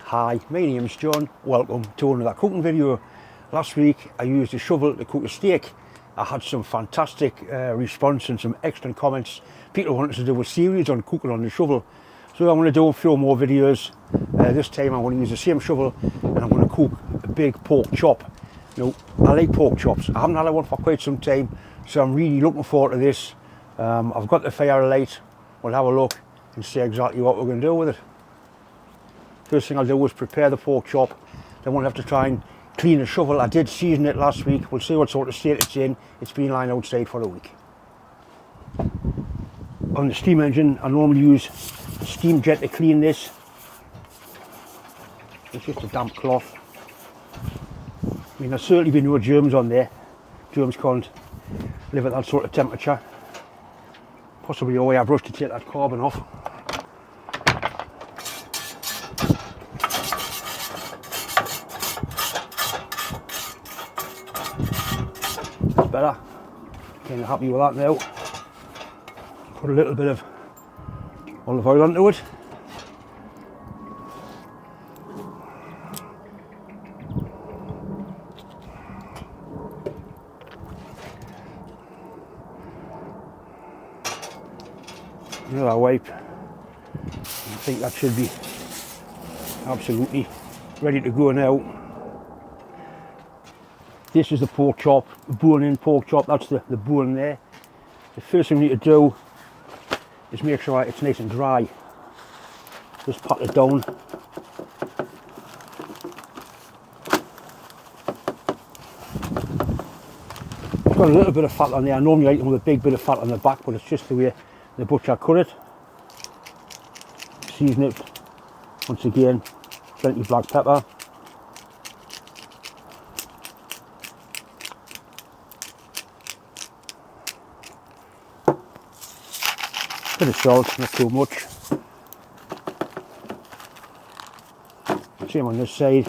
Hi, my name's John. Welcome to another cooking video. Last week I used a shovel to cook a steak. I had some fantastic response and some excellent comments. People wanted to do a series on cooking on the shovel. So I'm going to do a few more videos. This time I'm going to use the same shovel and I'm going to cook a big pork chop. Now, I like pork chops. I haven't had one for quite some time, so I'm really looking forward to this. I've got the fire alight. We'll have a look and see exactly what we're going to do with it. First thing I'll do is prepare the pork chop. Then we'll have to try and clean the shovel. I did season it last week. We'll see what sort of state it's in. It's been lying outside for a week. On the steam engine, I normally use a steam jet to clean this. It's just a damp cloth. I mean, there's certainly been no germs on there. Germs can't live at that sort of temperature. Possibly a wire brush to take that carbon off. That's better. Kind of happy with that now. Put a little bit of olive oil onto it. Another wipe. I think that should be absolutely ready to go now. This is the pork chop, the bone-in pork chop. That's the bone there. The first thing we need to do is make sure it's nice and dry. Just pat it down. It's got a little bit of fat on there. I normally like them with a big bit of fat on the back, but it's just the way the butcher cut it. Season it once again, plenty of black pepper. Bit of salt, not too much. Same on this side.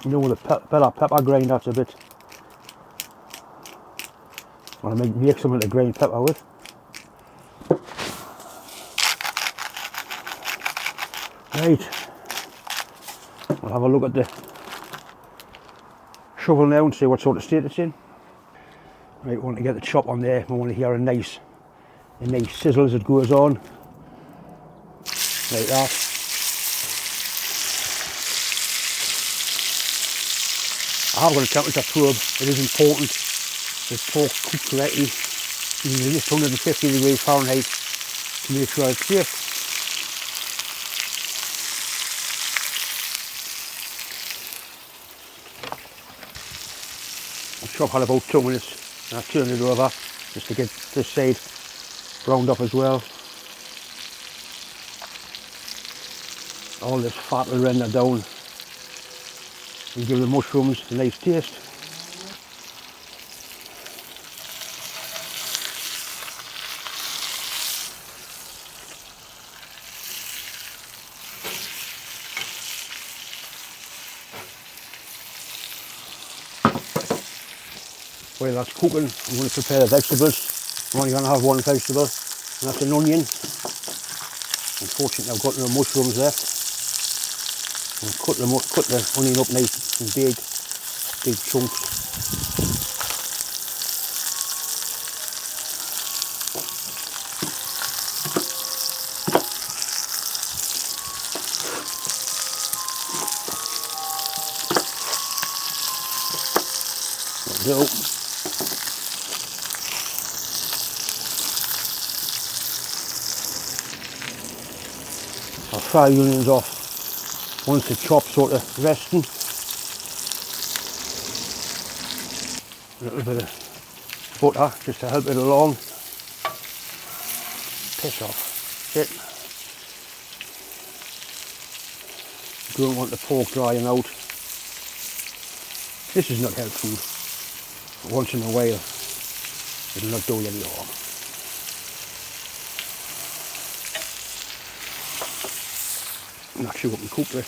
You know, with a better pepper grind, that's a bit. I want to make something to grind pepper with. Right, we'll have a look at the shovel now and see what sort of state it's in. Right, we want to get the chop on there. We want to hear a nice sizzle as it goes on. Like that. I have got a temperature probe. It is important that pork cooked correctly. You need at least 150 degrees Fahrenheit to make sure it's safe. The chop had about 2 minutes and I turned it over just to get this side browned up as well. All this fat will render down and give the mushrooms a nice taste. While that's cooking, I'm going to prepare the vegetables. I'm only going to have one vegetable, and that's an onion. Unfortunately, I've got no mushrooms left. I'll cut the onion up nice and big chunks. There we go. I'll fry the onions off once the chop's sort of resting. A little bit of butter just to help it along. Piss off. Shit. You don't want the pork drying out. This is not health food. But once in a while, it'll not do you any harm. And actually we can cook the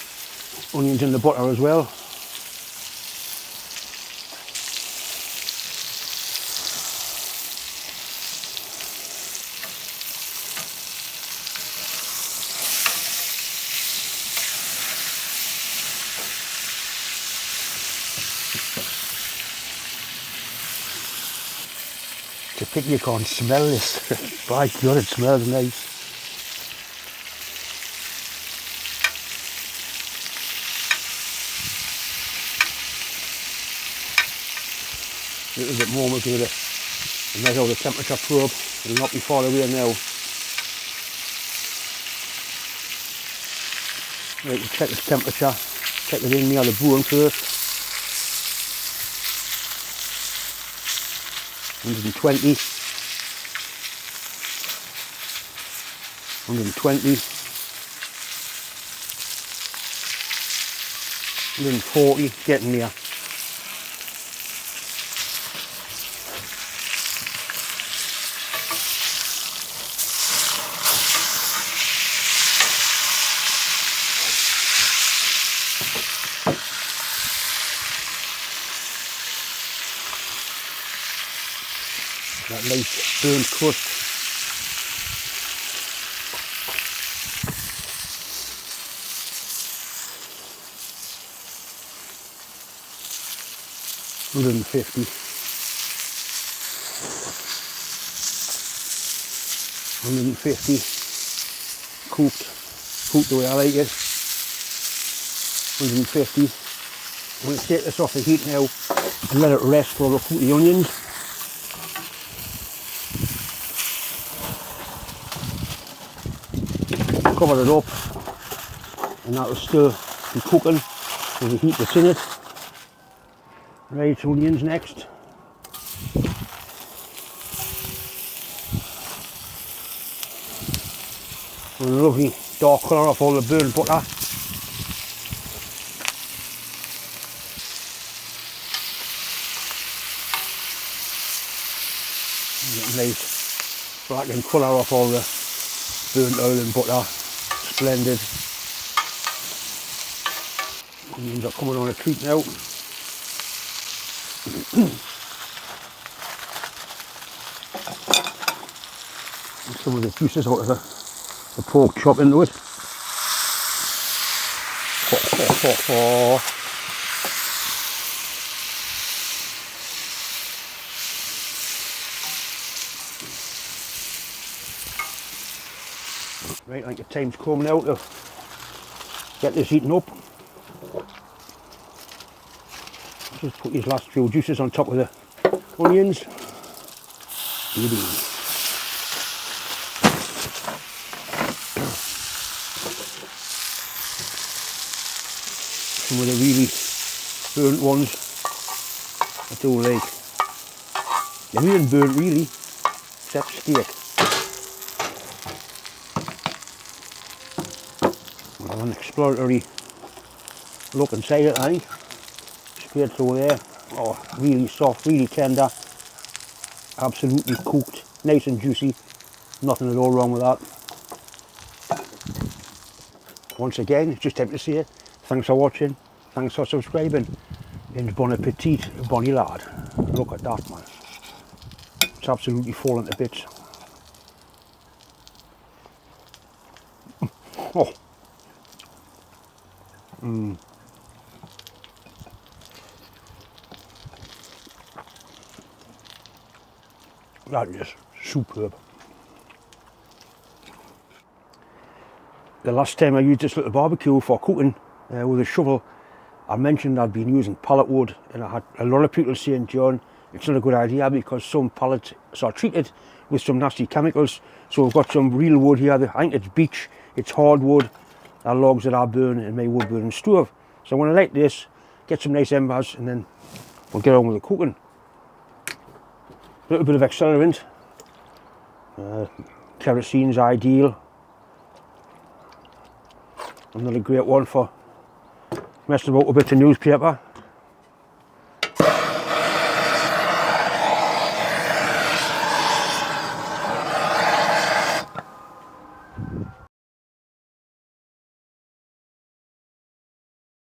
onions in the butter as well. It's a pity you can't smell this. By God, it smells nice. A little bit more, we'll do it. Measure the temperature probe. It'll not be far away now. Right, we'll check its temperature. Check it in near the bone first. 120. 120. 140. Getting there. That nice burnt crust. $150. $150. Cooked the way I like it. $150. I'm going to take this off the heat now and let it rest while I cook the onions. Cover it up, and that will still be cooking with the heat that's in it. Right, onions next. A lovely dark colour off all the burnt butter. Nice black and colour off all the burnt oil and butter. Splendid. Onions are coming on a treat now. Some of the juices out of the pork chop into it. Right, I think the time's come now to get this eaten up. Just put these last few juices on top of the onions. Some of the really burnt ones I do like. They're even burnt really, except steak. An exploratory look inside it, I think. Straight through there. Oh, really soft, really tender. Absolutely cooked, nice and juicy. Nothing at all wrong with that. Once again, it's just time to say thanks for watching, thanks for subscribing, and bon appetit, bonny lad. Look at that, man. It's absolutely falling to bits. Oh. That is superb. The last time I used this little barbecue for cooking with a shovel, I mentioned I'd been using pallet wood, and I had a lot of people saying, John, it's not a good idea because some pallets are treated with some nasty chemicals. So we've got some real wood here. I think it's beech, it's hardwood, logs that I burn in my wood burning stove. So I'm going to light this, get some nice embers, and then we'll get on with the cooking. A little bit of accelerant. Kerosine's ideal. Another great one for messing about with bits of newspaper.